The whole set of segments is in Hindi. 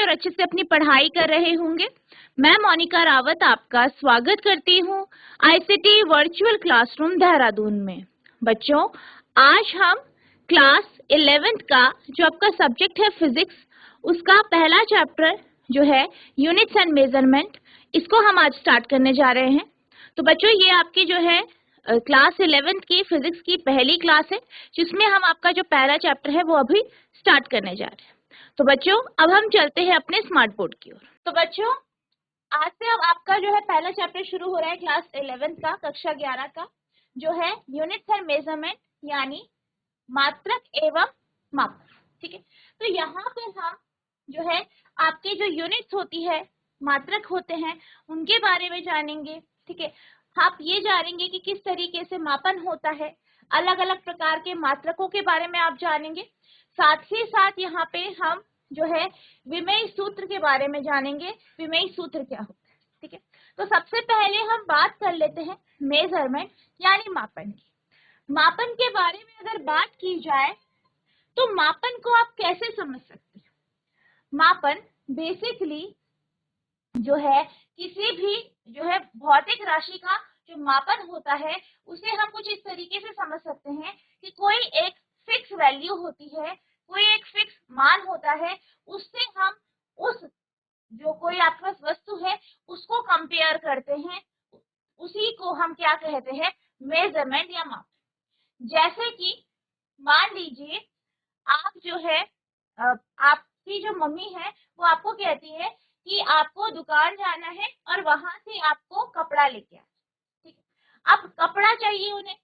और अच्छे से अपनी पढ़ाई कर रहे होंगे। मैं मोनिका रावत आपका स्वागत करती हूँ आईसीटी वर्चुअल क्लासरूम देहरादून में। बच्चों, आज हम क्लास 11th का जो आपका सब्जेक्ट है फिजिक्स, उसका पहला चैप्टर जो है यूनिट्स एंड मेजरमेंट, इसको हम आज स्टार्ट करने जा रहे हैं। तो बच्चों, ये आपकी जो है क्लास 11th की फिजिक्स की पहली क्लास है, जिसमें हम आपका जो पहला चैप्टर है वो अभी स्टार्ट करने जा रहे हैं। तो बच्चों, अब हम चलते हैं अपने स्मार्ट बोर्ड की ओर। तो बच्चों, आज से अब आपका जो है पहला चैप्टर शुरू हो रहा है क्लास 11th का, कक्षा 11 का, जो है यूनिट्स एंड मेजरमेंट, यानी मात्रक एवं मापन। ठीक है, तो यहाँ पर हम जो है आपके जो यूनिट्स होती है, मात्रक होते हैं, उनके बारे में जानेंगे। ठीक है, आप ये जानेंगे कि किस तरीके से मापन होता है, अलग अलग प्रकार के मात्रकों के बारे में आप जानेंगे। साथ ही साथ यहाँ पे हम जो है विमेय सूत्र के बारे में जानेंगे, विमेय सूत्र क्या होता है। ठीक है, तो सबसे पहले हम बात कर लेते हैं मेजरमेंट यानी मापन की। मापन के बारे में अगर बात की जाए तो मापन को आप कैसे समझ सकते हैं? मापन बेसिकली जो है किसी भी जो है भौतिक राशि का जो मापन होता है, उसे हम कुछ इस तरीके से समझ सकते हैं कि कोई एक फिक्स वैल्यू होती है, कोई एक फिक्स मान होता है, उससे हम उस जो कोई आपके पास वस्तु है उसको कंपेयर करते हैं, उसी को हम क्या कहते हैं? मेजरमेंट या मापन। जैसे कि मान लीजिए आप जो है आपकी जो मम्मी है वो आपको कहती है कि आपको दुकान जाना है और वहां से आपको कपड़ा लेके आना। ठीक है, अब कपड़ा चाहिए उन्हें,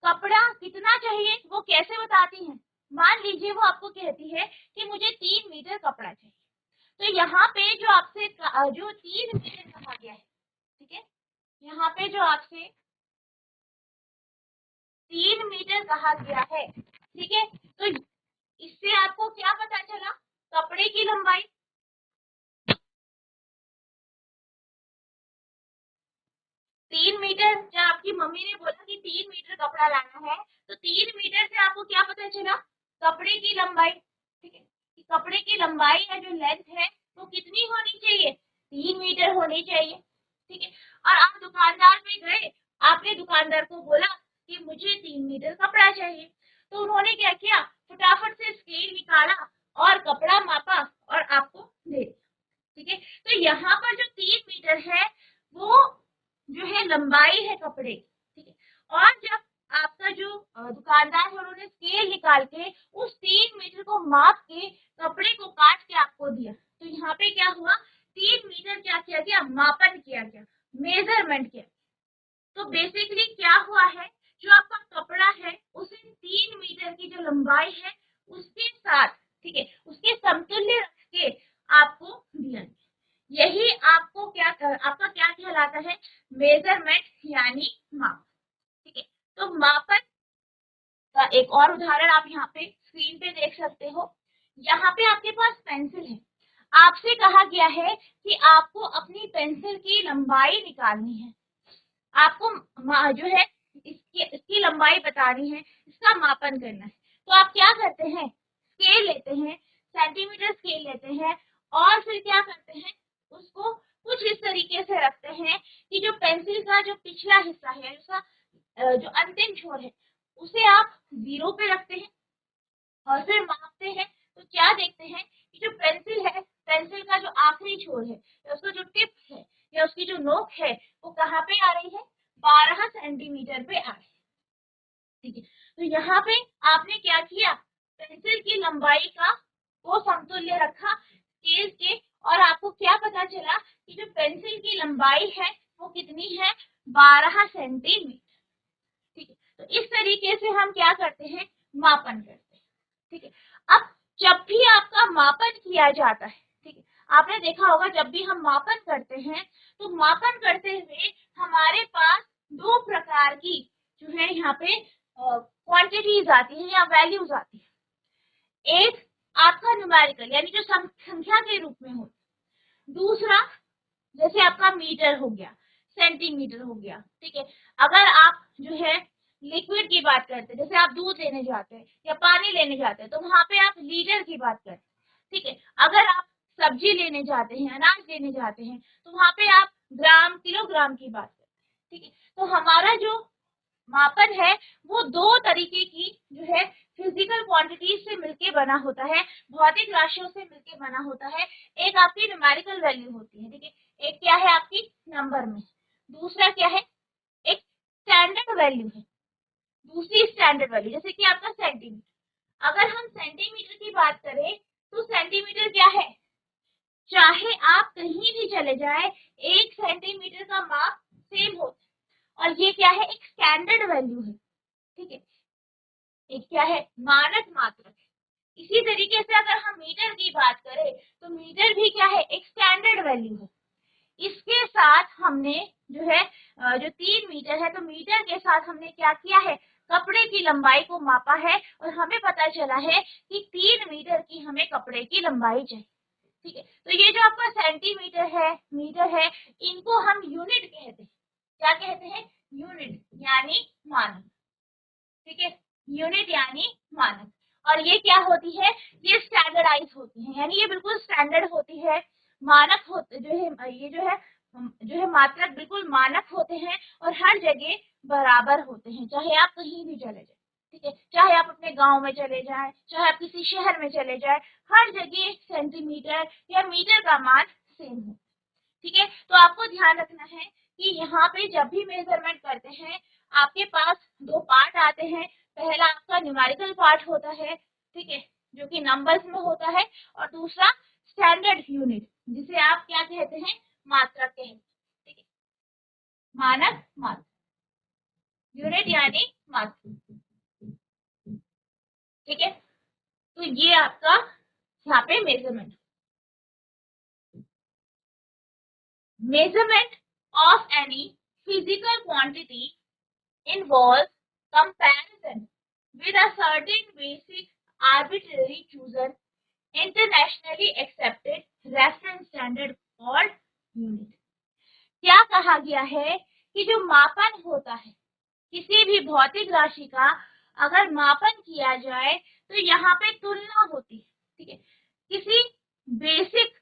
कपड़ा कितना चाहिए वो कैसे बताती हैं? मान लीजिए वो आपको कहती है कि मुझे 3 मीटर कपड़ा चाहिए। तो यहाँ पे जो आपसे जो 3 मीटर कहा गया है, ठीक है, यहाँ पे जो आपसे 3 मीटर कहा गया है, ठीक है, तो इससे आपको क्या पता चला? कपड़े की लंबाई। 3 मीटर, जब आपकी मम्मी ने बोला कि 3 मीटर कपड़ा लाना है, तो 3 मीटर से आपको क्या पता चला? कपड़े की लंबाई। ठीक है, कि कपड़े की लंबाई या जो लेंथ है वो कितनी होनी चाहिए? 3 मीटर होनी चाहिए। ठीक है, और आप दुकानदार पे गए, आपने दुकानदार को बोला कि मुझे 3 मीटर कपड़ा चाहिए, तो उन्होंने क्या किया? फटाफट से स्केल निकाला और कपड़ा मापा और आपको दे दिया। ठीक है, तो यहाँ पर जो 3 मीटर है वो जो है लंबाई है कपड़े। ठीक है, और जब आपका जो दुकानदार है उन्होंने स्केल निकाल के उस 3 मीटर को माप के कपड़े को काट के आपको दिया, तो यहाँ पे क्या हुआ? 3 मीटर क्या किया गया? मापन किया गया, मेजरमेंट किया। तो बेसिकली क्या हुआ है? जो आपका कपड़ा है उसे 3 मीटर की जो लंबाई है उसके साथ, ठीक है, उसके समतुल्य रख के आपको दिया। यही आपको क्या आपका क्या कहलाता है? मेजरमेंट यानी माप। ठीक है, तो मापन का एक और उदाहरण आप यहाँ पे स्क्रीन पे देख सकते हो। यहाँ पे आपके पास पेंसिल है, आपसे कहा गया है कि आपको अपनी पेंसिल की लंबाई निकालनी है, आपको जो है इसकी लंबाई बतानी है, इसका मापन करना है। तो आप क्या करते हैं? स्केल लेते हैं, सेंटीमीटर स्केल लेते हैं, और फिर क्या करते हैं? उसको कुछ इस तरीके से रखते हैं कि जो पेंसिल का जो पिछला हिस्सा है, उसका जो अंतिम छोर है, उसे आप 0 पे रखते हैं और फिर मापते हैं। तो क्या देखते हैं कि जो पेंसिल है, पेंसिल का जो आखिरी छोर है या उसका जो टिप है या उसकी जो नोक है वो कहाँ पे आ रही है? 12 सेंटीमीटर पे आ रही है। ठीक है, तो यहाँ पे आपने क्या किया? पेंसिल की लंबाई का वो समतुल्य रखा स्केल के, और आपको क्या पता चला कि जो पेंसिल की लंबाई है वो कितनी है? 12 सेंटीमीटर। ठीक है, तो इस तरीके से हम क्या करते हैं? मापन करते हैं। ठीक है, अब जब भी आपका मापन किया जाता है, ठीक है, आपने देखा होगा जब भी हम मापन करते हैं तो मापन करते हुए हमारे पास 2 प्रकार की जो है यहाँ पे क्वांटिटीज आती है या वैल्यूज आती है। एक आपका न्यूमेरिकल यानी जो संख्या के रूप में होता है, दूसरा जैसे आपका मीटर हो गया, सेंटीमीटर हो गया। ठीक है, अगर आप जो है लिक्विड की बात करते हैं, जैसे आप दूध लेने जाते हैं या पानी लेने जाते हैं, तो वहां पे आप लीटर की बात करते हैं। ठीक है, अगर आप सब्जी लेने जाते हैं, अनाज लेने जाते हैं, तो वहां पे आप ग्राम किलोग्राम की बात करते हैं। ठीक है, तो हमारा जो मापन है वो दो तरीके की जो है फिजिकल क्वांटिटीज से मिलके बना होता है, भौतिक राशियों से मिलके बना होता है। एक आपकी न्यूमेरिकल वैल्यू होती है, ठीक है, एक क्या है आपकी नंबर में, दूसरा क्या है एक स्टैंडर्ड वैल्यू है, दूसरी स्टैंडर्ड वैल्यू जैसे कि आपका सेंटीमीटर। अगर हम सेंटीमीटर की बात करें तो सेंटीमीटर क्या है, चाहे आप कहीं भी चले जाए 1 सेंटीमीटर का माप सेम होता है, और ये क्या है एक स्टैंडर्ड वैल्यू है। ठीक है, एक क्या है मानक मात्रक है। इसी तरीके से अगर हम मीटर की बात करें तो मीटर भी क्या है एक स्टैंडर्ड वैल्यू है। इसके साथ हमने जो है जो 3 मीटर है, तो मीटर के साथ हमने क्या किया है कपड़े की लंबाई को मापा है, और हमें पता चला है कि 3 मीटर की हमें कपड़े की लंबाई चाहिए। ठीक है, तो ये जो आपका सेंटीमीटर है, मीटर है, इनको हम यूनिट कहते हैं। क्या कहते हैं, यूनिट यानी मानक। ठीक है, यूनिट यानी मानक। और ये क्या होती है, ये स्टैंडर्डाइज होती है, यानी ये बिल्कुल स्टैंडर्ड होती है। मानक होते जो है, ये जो है मात्रक बिल्कुल मानक होते हैं और हर जगह बराबर होते हैं, चाहे आप कहीं भी चले जाए। ठीक है, चाहे आप अपने गांव में चले जाएं, चाहे आप किसी शहर में चले जाएं, हर जगह सेंटीमीटर या मीटर का मान सेम हो। ठीक है, तो आपको ध्यान रखना है कि यहाँ पे जब भी मेजरमेंट करते हैं आपके पास दो पार्ट आते हैं। पहला आपका न्यूमेरिकल पार्ट होता है, ठीक है, जो कि नंबर्स में होता है, और दूसरा स्टैंडर्ड यूनिट जिसे आप क्या कहते हैं मात्रक कहते हैं। ठीक है, मानक मात्रक, यूनिट यानी मात्रक। ठीक है, तो ये आपका यहाँ पे measurement of any physical quantity involves comparison with a certain basic arbitrary chosen internationally accepted reference standard called unit। क्या कहा गया है कि जो मापन होता है किसी भी भौतिक राशि का, अगर मापन किया जाए तो यहाँ पे तुलना होती है। ठीक है, किसी बेसिक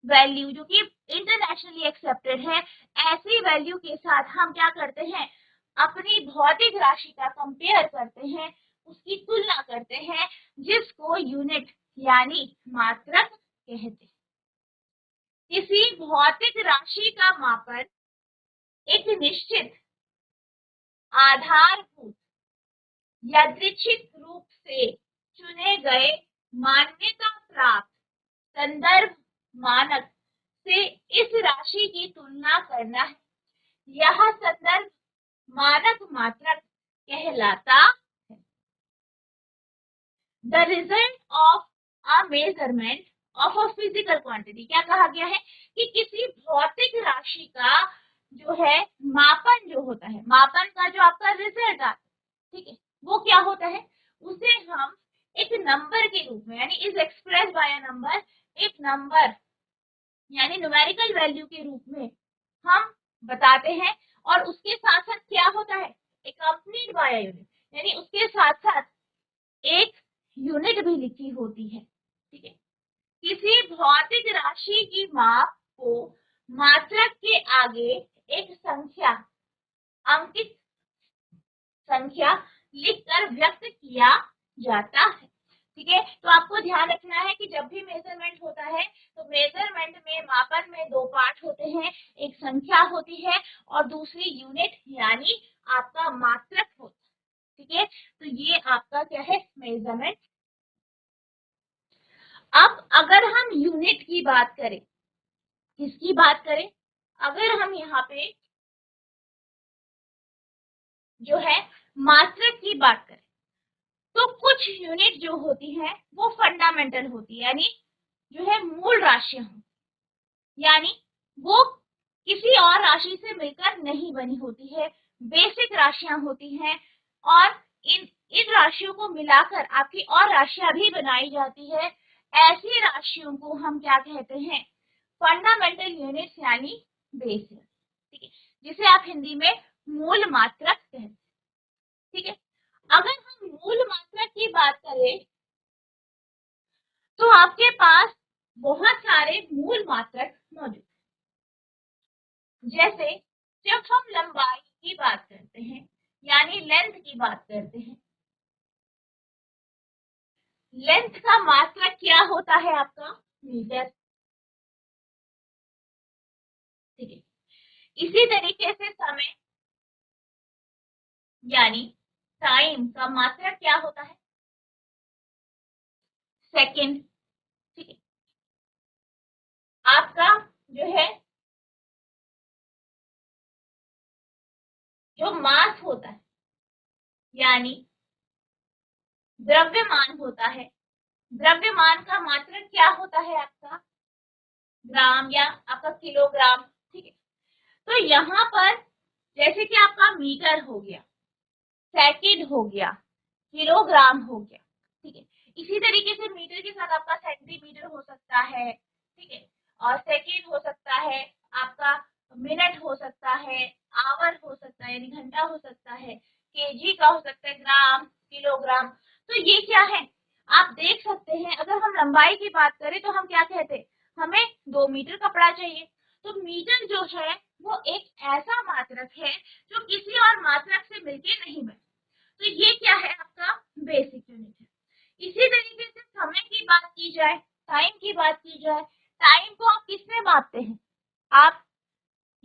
वैल्यू जो कि इंटरनेशनली एक्सेप्टेड है, ऐसी वैल्यू के साथ हम क्या करते हैं अपनी भौतिक राशि का कंपेयर करते हैं, उसकी तुलना करते हैं, जिसको यूनिट यानी मात्रक कहते हैं। किसी भौतिक राशि का मापन एक निश्चित आधारभूत यादृच्छिक रूप से चुने गए मान्यता प्राप्त संदर्भ मानक से इस राशि की तुलना करना है। यह संदर्भ मानक मात्रक कहलाता है। The result of a measurement of a physical quantity, क्या कहा गया है कि किसी भौतिक राशि का जो है मापन जो होता है, मापन का जो आपका रिजल्ट आता है, ठीक है, वो क्या होता है, उसे हम एक नंबर के रूप में यानी is express bye a number, एक नंबर यानी न्यूमेरिकल वैल्यू के रूप में हम बताते हैं। और उसके साथ साथ क्या होता है अकम्पनीड बाय यूनिट, यानी उसके साथ साथ एक यूनिट भी लिखी होती है। ठीक है, किसी भौतिक राशि की माप को मात्रक के आगे एक संख्या, अंकित संख्या लिखकर व्यक्त किया जाता है। ठीक है, तो आपको ध्यान रखना है कि जब भी मेजरमेंट होता है तो मेजरमेंट में मापन में दो पार्ट होते हैं, एक संख्या होती है और दूसरी यूनिट यानी आपका मात्रक होता है। ठीक है, तो ये आपका क्या है मेजरमेंट। अब अगर हम यूनिट की बात करें, किसकी बात करें, अगर हम यहाँ पे जो है मात्रक की बात करें तो कुछ यूनिट जो होती है वो फंडामेंटल होती है, यानी जो है मूल राशियां, यानी वो किसी और राशि से मिलकर नहीं बनी होती है, बेसिक राशियां होती हैं, और इन राशियों को मिलाकर आपकी और राशियां भी बनाई जाती है। ऐसी राशियों को हम क्या कहते हैं फंडामेंटल यूनिट्स यानी बेसिक। ठीक है, जिसे आप हिंदी में मूल मात्रक कहते हैं। ठीक है, अगर हम मूल मात्रक की बात करें तो आपके पास बहुत सारे मूल मात्रक मौजूद। जैसे जब हम लंबाई की बात करते हैं यानी लेंथ की बात करते हैं, लेंथ का मात्रक क्या होता है आपका? मीटर। ठीक है। इसी तरीके से समय यानी टाइम का मात्रक क्या होता है? सेकंड। ठीक है। आपका जो है जो मास होता है यानी द्रव्यमान होता है, द्रव्यमान का मात्रक क्या होता है आपका? ग्राम या आपका किलोग्राम। ठीक है। तो यहाँ पर जैसे कि आपका मीटर हो गया, सेकंड हो गया, किलोग्राम हो गया। ठीक है। इसी तरीके से मीटर के साथ आपका सेंटीमीटर हो सकता है। ठीक है। और सेकंड हो सकता है, आपका मिनट हो सकता है, आवर हो सकता है यानी घंटा हो सकता है, केजी का हो सकता है, ग्राम, किलोग्राम। तो ये क्या है आप देख सकते हैं। अगर हम लंबाई की बात करें तो हम क्या कहते हैं, हमें 2 मीटर कपड़ा चाहिए। तो मीटर जो है वो एक ऐसा मात्रक है जो किसी और मात्रक से मिलके नहीं बने। तो ये क्या है आपका बेसिक यूनिट है। इसी तरीके से समय की बात की जाए, टाइम की बात की जाए, टाइम को आप किसमें मापते हैं? आप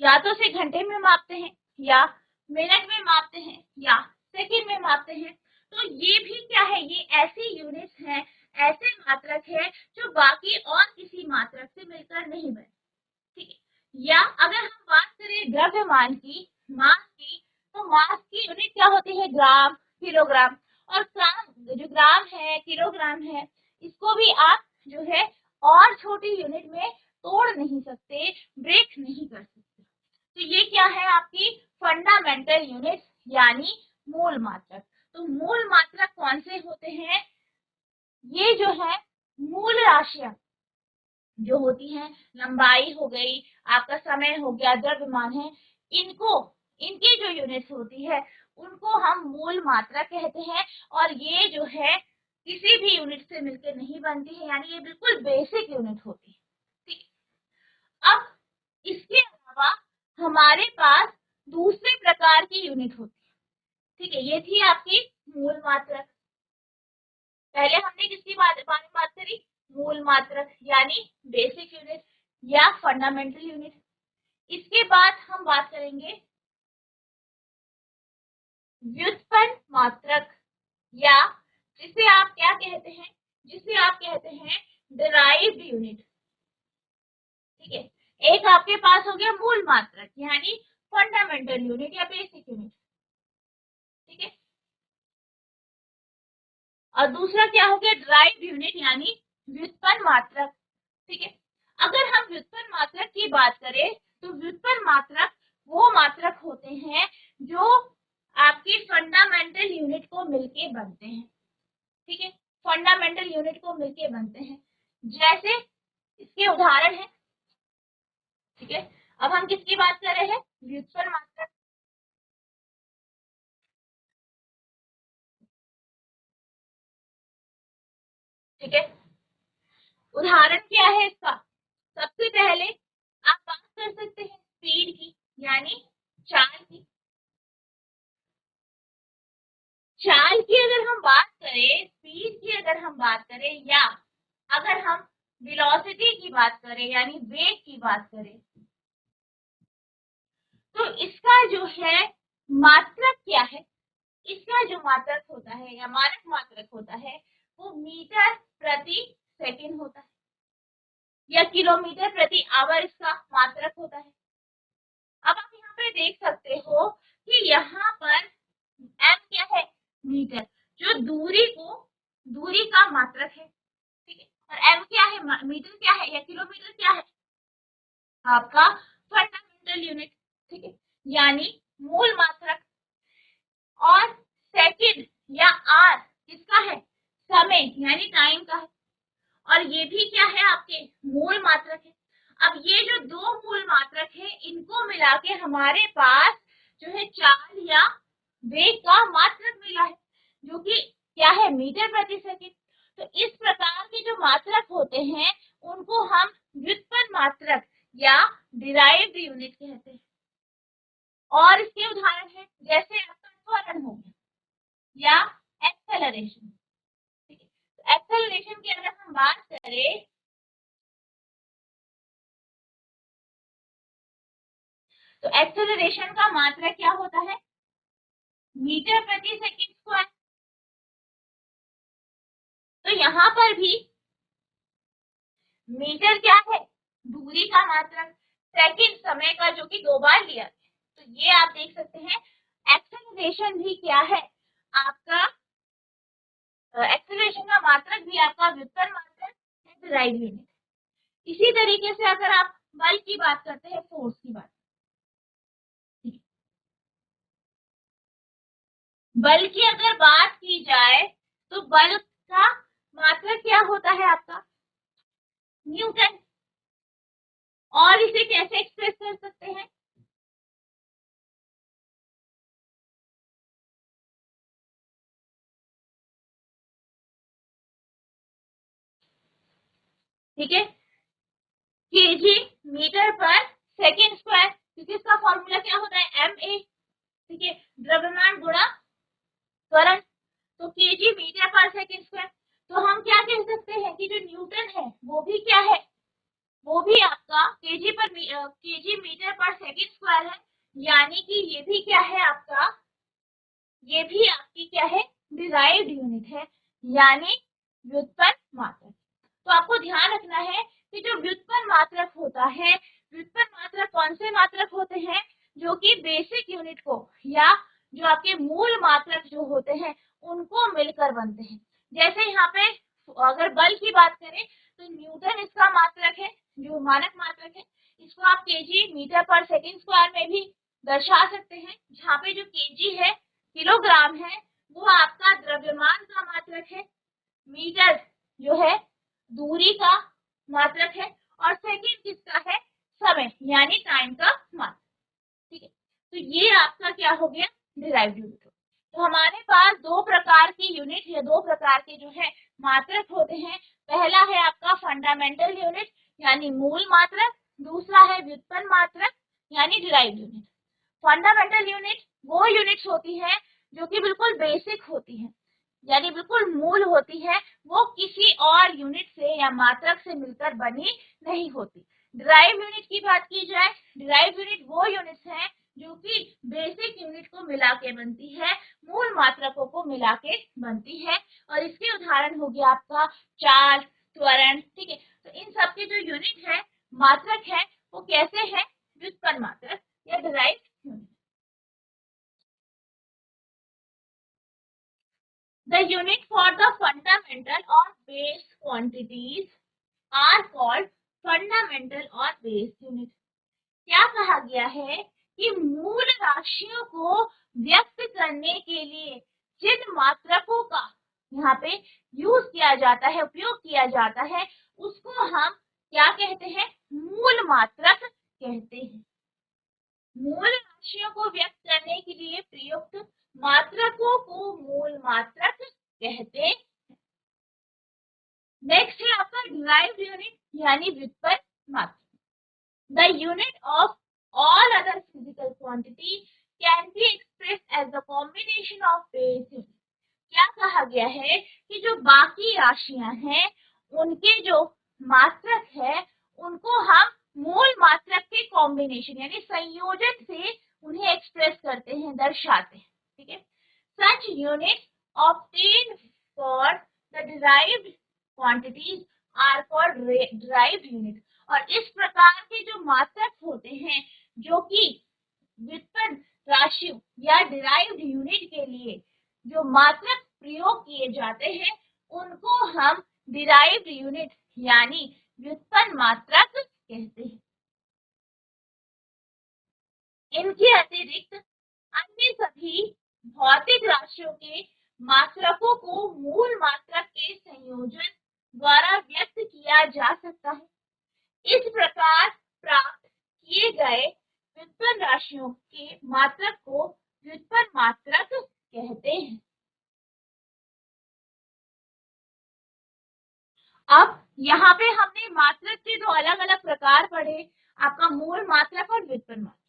या तो से घंटे में मापते हैं या मिनट में मापते हैं या सेकंड में मापते हैं। तो ये भी क्या है, ये ऐसी यूनिट्स हैं, ऐसे मात्रक है जो बाकी और किसी मात्रक से मिलकर नहीं बने। ठीक है। या अगर हम बात करें द्रव्यमान की, मास की, तो मास की यूनिट क्या होती है? ग्राम, किलोग्राम। और जो ग्राम है, किलोग्राम है, इसको भी आप जो है और छोटी यूनिट में तोड़ नहीं सकते, ब्रेक नहीं कर सकते। तो ये क्या है आपकी फंडामेंटल यूनिट यानी मूल मात्रक। तो मूल मात्रक कौन से होते हैं? ये जो है मूल राशियां जो होती हैं, लंबाई हो गई, आपका समय हो गया, द्रव्यमान है, इनको इनकी जो यूनिट्स होती है उनको हम मूल मात्रा कहते हैं। और ये जो है किसी भी यूनिट से मिलकर नहीं बनती है, यानी ये बिल्कुल बेसिक यूनिट होती है। ठीक है। अब इसके अलावा हमारे पास दूसरे प्रकार की यूनिट होती है। ठीक है। ये थी आपकी मूल मात्रा। पहले हमने किसकी बारे में बात करी? मूल मात्रक यानी बेसिक यूनिट या फंडामेंटल यूनिट। इसके बाद हम बात करेंगे व्युत्पन्न मात्रक या जिसे आप क्या कहते हैं, जिसे आप कहते हैं डिराइव्ड यूनिट। ठीक है। एक आपके पास हो गया मूल मात्रक यानी फंडामेंटल यूनिट या बेसिक यूनिट। ठीक है। और दूसरा क्या हो गया? डिराइव्ड यूनिट यानी व्युत्पन्न मात्रक। ठीक है। अगर हम व्युत्पन्न मात्रक की बात करें तो व्युत्पन्न मात्रक वो मात्रक होते हैं जो आपकी फंडामेंटल यूनिट को मिलके बनते हैं। ठीक है। फंडामेंटल यूनिट को मिलके बनते हैं। जैसे इसके उदाहरण है। ठीक है। अब हम किसकी बात कर रहे हैं? व्युत्पन्न मात्रक। ठीक है। उदाहरण क्या है इसका? सबसे पहले आप बात कर सकते हैं स्पीड की यानी चाल की। चाल की अगर हम बात करें, स्पीड की अगर हम बात करें, या अगर हम वेलोसिटी की बात करें यानी वेग की बात करें, तो इसका जो है मात्रक क्या है? इसका जो मात्रक होता है या मानक मात्रक होता है वो मीटर प्रति सेकंड होता है या किलोमीटर प्रति आवर इसका मात्रक होता है। अब आप यहाँ पे देख सकते हो कि यहाँ पर एम क्या है? मीटर, जो दूरी का मात्रक है। ठीक है। और एम क्या है? मीटर क्या है या किलोमीटर क्या है? आपका फंडामेंटल यूनिट। ठीक है। यानी मूल मात्रक। और सेकंड या आर किसका है? समय यानी टाइम का है। और ये भी क्या है? आपके मूल मात्रक है। अब ये जो दो मूल मात्रक है इनको मिला के हमारे पास जो है चाल या वेग का मात्रक मिला है जो कि क्या है? मीटर प्रति सेकंड। तो इस प्रकार के जो मात्रक होते हैं उनको डिराइव्ड यूनिट कहते हैं। और इसके उदाहरण है जैसे आपका त्वरण हो गया या एक्सेलरेशन। ठीक है, एक्सेलरेशन की अगर हम बात करें तो एक्सेलरेशन का मात्रा क्या होता है, मीटर प्रति सेकंड स्क्वायर। तो यहाँ पर भी मीटर क्या है, दूरी का मात्रक, सेकंड समय का जो कि 2 बार लिया है। तो ये आप देख सकते हैं एक्सेलरेशन भी क्या है आपका, एक्सेलरेशन का मात्रक भी आपका व्युत्पन्न मात्रक है, डिराइव्ड यूनिट। इसी तरीके से अगर आप बल की बात करते हैं, फोर्स की बात, बल की अगर बात की जाए तो बल का मात्रक क्या होता है आपका, न्यूटन। और इसे कैसे एक्सप्रेस कर सकते हैं, ठीक है, केजी मीटर पर सेकंड स्क्वायर, क्योंकि इसका फॉर्मूला क्या होता है, एम ए। ठीक है, द्रव्यमान गुणा त्वरण, तो केजी मीटर पर सेकंड स्क्वायर। तो हम क्या कह सकते हैं कि जो न्यूटन है वो भी क्या है, वो भी आपका केजी मीटर पर सेकंड स्क्वायर है, यानी कि ये भी क्या है आपका, ये भी आपकी क्या है, डिराइव्ड यूनिट है, यानी व्युत्पन्न मात्रक। तो आपको ध्यान रखना है कि जो व्युत्पन्न मात्रक होता है, व्युत्पन्न मात्रक कौन से मात्रक होते हैं, जो कि बेसिक यूनिट को या जो आपके मूल मात्रक जो होते हैं उनको मिलकर बनते हैं। जैसे यहाँ पे अगर बल की बात करें तो न्यूटन इसका मात्रक है, जो मानक मात्रक है। इसको आप केजी मीटर पर सेकंड स्क्वायर में भी दर्शा सकते हैं, जहाँ पे जो केजी है किलोग्राम है, वो आपका द्रव्यमान का मात्रक है, मीटर जो है दूरी का मात्रक है, और सेकंड किसका है, समय यानी टाइम का मात्रक। ठीक है, तो ये आपका क्या हो गया, डिराइव्ड यूनिट। तो हमारे पास दो प्रकार की यूनिट या दो प्रकार के जो है मात्रक होते हैं। पहला है आपका फंडामेंटल यूनिट यानी मूल मात्रक, दूसरा है व्युत्पन्न मात्रक यानी डिराइव्ड यूनिट। फंडामेंटल यूनिट वो यूनिट्स होती है जो कि बिल्कुल बेसिक होती है, यानी बिल्कुल मूल होती है, वो किसी और यूनिट से या मात्रक से मिलकर बनी नहीं होती। डिराइव यूनिट की बात की जाए, डिराइव यूनिट वो यूनिट्स हैं जो कि बेसिक यूनिट को मिला के बनती है, मूल मात्रकों को मिला के बनती है। और इसके उदाहरण हो गया आपका चाल, त्वरण। ठीक है, तो इन सब के जो यूनिट है, मात्रक है, वो कैसे है, व्युत्पन्न मात्रक या derive unit. The unit for the fundamental or base quantities are called fundamental or base unit। क्या कहा गया है कि मूल राशियों को व्यक्त करने के लिए जिन मात्रकों का यहाँ पे यूज किया जाता है, उपयोग किया जाता है, उसको हम क्या कहते हैं, मूल मात्रक कहते हैं। मूल राशियों को व्यक्त करने के लिए प्रयुक्त मात्रकों को मूल मात्रक कहते हैं। नेक्स्ट है आपका डिराइव्ड यूनिट यानी व्युत्पन्न मात्रक। The unit of all other physical quantity can be express as the combination of base unit. क्या कहा गया है कि जो बाकी राशियां हैं उनके जो मात्रक है उनको हम मूल मात्रक के कॉम्बिनेशन यानी संयोजन से उन्हें एक्सप्रेस करते हैं, दर्शाते हैं। ठीक है, such unit obtain for the derived quantities are called derived unit. और इस प्रकार के जो मात्रक होते हैं जो कि व्युत्पन्न राशियों या डिराइव्ड यूनिट के लिए जो मात्रक प्रयोग किए जाते हैं उनको हम डिराइव्ड यूनिट यानी व्युत्पन्न मात्रक कहते हैं। इनके अतिरिक्त अन्य सभी भौतिक राशियों के मात्रकों को मूल मात्रक के संयोजन द्वारा व्यक्त किया जा सकता है। इस प्रकार प्राप्त किए गए व्युत्पन्न राशियों के मात्रक को व्युत्पन्न मात्रक कहते हैं। अब यहाँ पे हमने मात्रक के दो अलग अलग प्रकार पढ़े। आपका मूल मात्रक और व्युत्पन्न मात्रक।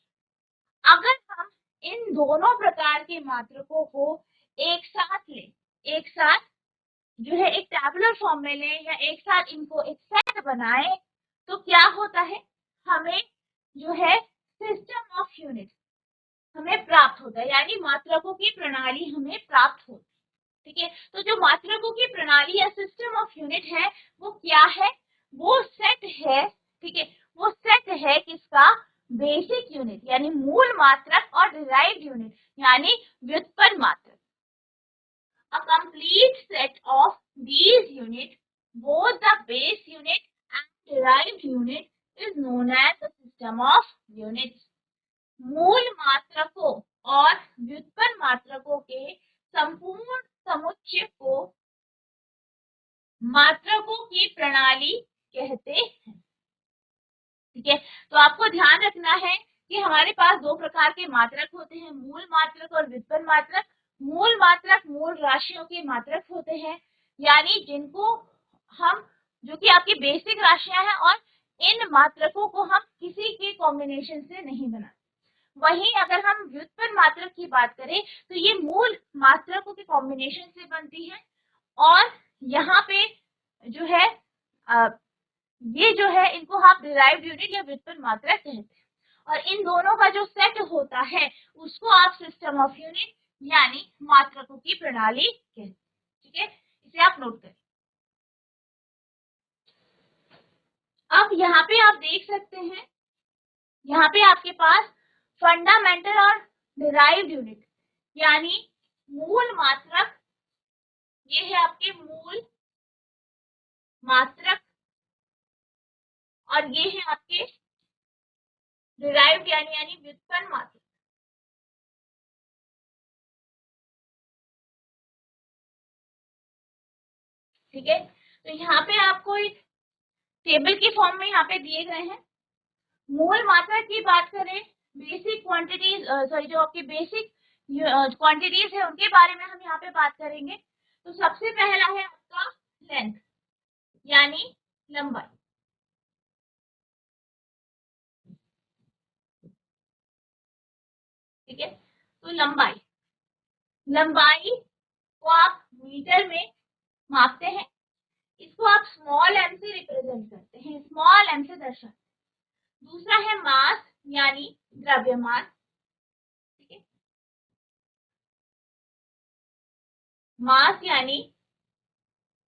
अगर हम इन दोनों प्रकार के मात्रकों को एक साथ लें, एक साथ जो है एक टैबुलर फॉर्म में लें या एक साथ इनको एक सेट बनाएं, तो क्या होता है, हमें जो है सिस्टम ऑफ यूनिट हमें प्राप्त होता है, यानी मात्रकों की प्रणाली हमें प्राप्त होती है। ठीक है, तो जो मात्रकों की प्रणाली या सिस्टम ऑफ यूनिट है वो क्या है, वो सेट है। ठीक है, वो सेट है किसका, बेसिक यूनिट यानी मूल मात्रक और डिराइव्ड यूनिट यानी व्युत्पन्न मात्रक। A complete set of these units, both the base unit and derived unit, is known as the system of units. मूल मात्रकों और व्युत्पन्न मात्रकों के संपूर्ण समुच्चय को मात्रकों की प्रणाली कहते हैं। ठीक है, तो आपको ध्यान रखना है कि हमारे पास दो प्रकार के मात्रक होते हैं, मूल मात्रक और व्युत्पन्न मात्रक। मूल मात्रक मूल राशियों के मात्रक होते हैं, यानी जिनको हम, जो कि आपकी बेसिक राशियां हैं, और इन मात्रकों को हम किसी के कॉम्बिनेशन से नहीं बनाते। वहीं अगर हम व्युत्पन्न मात्रक की बात करें तो ये मूल मात्रकों के कॉम्बिनेशन से बनती है, और यहाँ पे जो है ये जो है इनको आप डिराइव्ड यूनिट या व्युत्पन्न मात्रक कहते हैं, और इन दोनों का जो सेट होता है उसको आप सिस्टम ऑफ यूनिट यानी मात्रकों की प्रणाली कहते हैं। ठीक है, इसे आप नोट करें। अब यहाँ पे आप देख सकते हैं, यहाँ पे आपके पास फंडामेंटल और डिराइव्ड यूनिट यानी मूल मात्रक, ये है आपके मूल मात्रक, और ये है आपके डिराइव्ड यानी व्युत्पन्न मात्रक। ठीक है, तो यहाँ पे आपको एक टेबल के फॉर्म में यहाँ पे दिए गए हैं। मूल मात्रा की बात करें, बेसिक क्वांटिटीज, सॉरी जो आपकी बेसिक क्वांटिटीज है उनके बारे में हम यहाँ पे बात करेंगे। तो सबसे पहला है आपका लेंथ यानी लंबाई। ठीक है, तो लंबाई, लंबाई को आप मीटर में मापते हैं, इसको आप स्मॉल एम से रिप्रेजेंट करते हैं, स्मॉल एम से दर्शाते हैं। दूसरा है मास यानी द्रव्यमान। ठीक है, मास यानी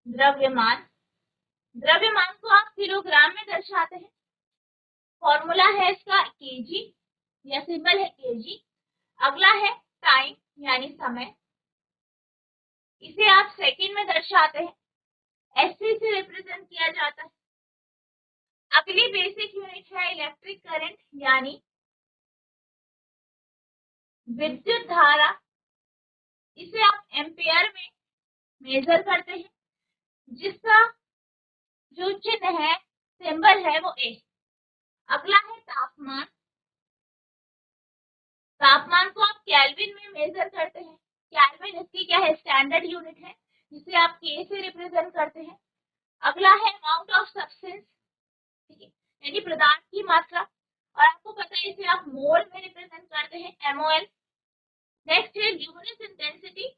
द्रव्यमान, द्रव्यमान को आप किलोग्राम में दर्शाते हैं। फॉर्मूला है इसका केजी या सिंबल है केजी। अगला है टाइम यानी समय, इसे आप सेकंड में दर्शाते हैं, एससी से रिप्रेजेंट किया जाता है। अगली बेसिक यूनिट है इलेक्ट्रिक करंट यानी विद्युत धारा, इसे आप एम्पेयर में मेजर करते हैं, जिसका जो चिन्ह है, सिंबल है वो ए। अगला है तापमान, तापमान को आप केल्विन में मेजर करते हैं, केल्विन इसकी क्या है, स्टैंडर्ड यूनिट है, जिसे आप के से रिप्रेजेंट करते हैं। अगला है अमाउंट ऑफ सब्सटेंस, ठीक है, यानी पदार्थ की मात्रा, और आपको पता है इसे आप मोल में रिप्रेजेंट करते हैं, एमओएल। नेक्स्ट है ल्यूमिनस इंटेंसिटी,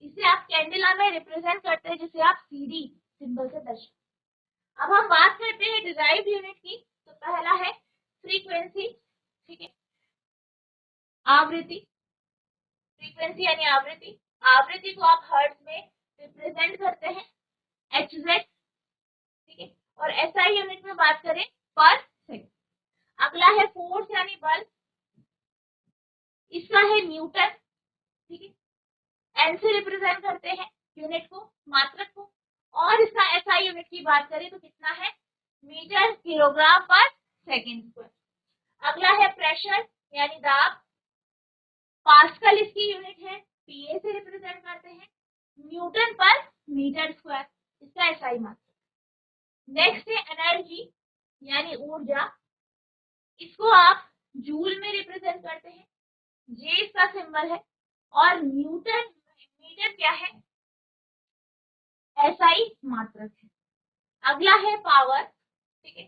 इसे आप कैंडेला में रिप्रेजेंट करते हैं, जिसे आप सीडी सिंबल से दर्शाते हैं। अब हम बात करते हैं डिराइव्ड यूनिट की, तो पहला है फ्रीक्वेंसी। ठीक है, आवृत्ति, फ्रीक्वेंसी यानी आवृत्ति, आवृत्ति को आप हर्ट्ज में रिप्रेजेंट करते हैं, एचजेड। ठीक है, और एसआई यूनिट में बात करें पर सेकंड। अगला है फोर्स यानी बल, इसका है न्यूटन। ठीक है, एन से रिप्रेजेंट करते हैं यूनिट को, मात्रक को, और इसका एसआई यूनिट की बात करें तो कितना है, मीटर किलोग्राम पर सेकंड स्क्वायर। अगला है प्रेशर यानी दाब, पास्कल इसकी यूनिट है, पीए से रिप्रेजेंट करते हैं, न्यूटन पर मीटर स्क्वायर, इसका एसआई मात्रक। नेक्स्ट है एनर्जी यानी ऊर्जा, इसको आप जूल में रिप्रेजेंट करते हैं, जे इसका सिंबल है, और न्यूटन मीटर क्या है, एसआई मात्रक है। अगला है पावर। ठीक है,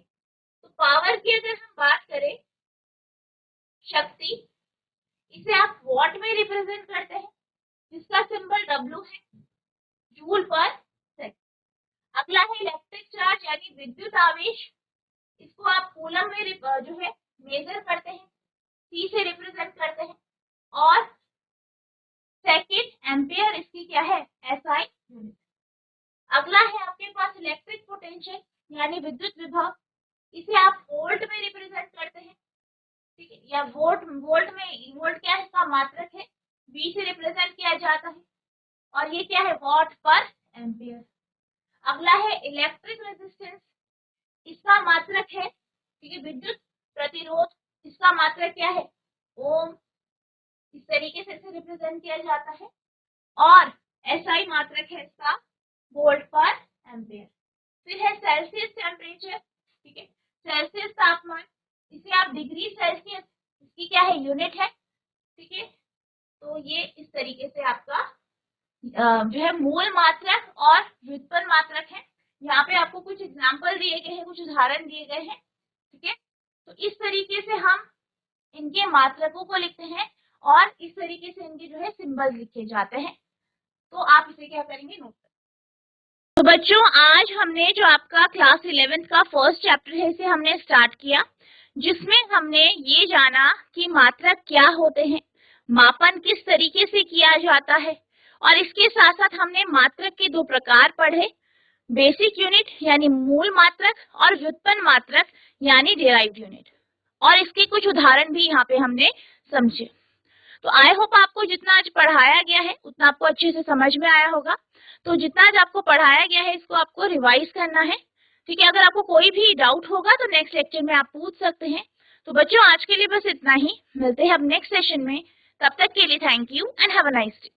तो पावर की अगर हम बात करें, शक्ति, इसे आप वॉट में रिप्रेजेंट करते हैं, जिसका सिंबल W है, जूल पर सेकंड। अगला है इलेक्ट्रिक चार्ज यानी विद्युत आवेश, इसको आप कूलम में जो है मेजर करते हैं, C से रिप्रेजेंट करते हैं। और सेकंड एम्पियर इसकी क्या है, SI यूनिट। अगला है आपके पास इलेक्ट्रिक पोटेंशियल यानी विद्युत विभव, इसे आप वोल्ट में रिप्रेजेंट करते हैं, ठीक है, या वोल्ट में, वोल्ट क्या है, इसका मात्रक है, V से रिप्रेजेंट किया जाता है। और ये क्या है, वॉट पर एम्पियर। अगला है इलेक्ट्रिक रेजिस्टेंस, इसका मात्रक है, ठीक है, विद्युत प्रतिरोध, इसका मात्रक क्या है, ओम। इस तरीके से इसे रिप्रेजेंट किया जाता है। और SI मात्रक है इसका, वोल्ट पर एम्पियर। फिर है सेल्सियस टेम्परेचर, ठीक है, सेल्सियस तापमान, इसे आप डिग्री सेल्सियस, इसकी क्या है, यूनिट है, ठीक है। तो ये इस तरीके से आपका जो है मूल मात्रक और व्युत्पन्न मात्रक है। यहाँ पे आपको कुछ एग्जाम्पल दिए गए हैं, कुछ उदाहरण दिए गए हैं, ठीक है। तो इस तरीके से हम इनके मात्रकों को लिखते हैं और इस तरीके से इनके जो है सिंबल लिखे जाते हैं। तो आप इसे क्या करेंगे, नोट करेंगे। तो बच्चों, आज हमने जो आपका क्लास 11th का फर्स्ट चैप्टर है, इसे हमने स्टार्ट किया, जिसमें हमने ये जाना कि मात्रक क्या होते हैं, मापन किस तरीके से किया जाता है, और इसके साथ साथ हमने मात्रक के दो प्रकार पढ़े, बेसिक यूनिट यानी मूल मात्रक और व्युत्पन्न मात्रक यानी डिराइव्ड यूनिट। और इसके कुछ उदाहरण भी यहाँ पे हमने समझे। तो आई होप आपको जितना आज पढ़ाया गया है उतना आपको अच्छे से समझ में आया होगा। तो जितना आज आपको पढ़ाया गया है इसको आपको रिवाइज करना है, ठीक है। अगर आपको कोई भी डाउट होगा तो नेक्स्ट लेक्चर में आप पूछ सकते हैं। तो बच्चों, आज के लिए बस इतना ही, मिलते हैं अब नेक्स्ट सेशन में। तब तक के लिए thank you and have a nice day.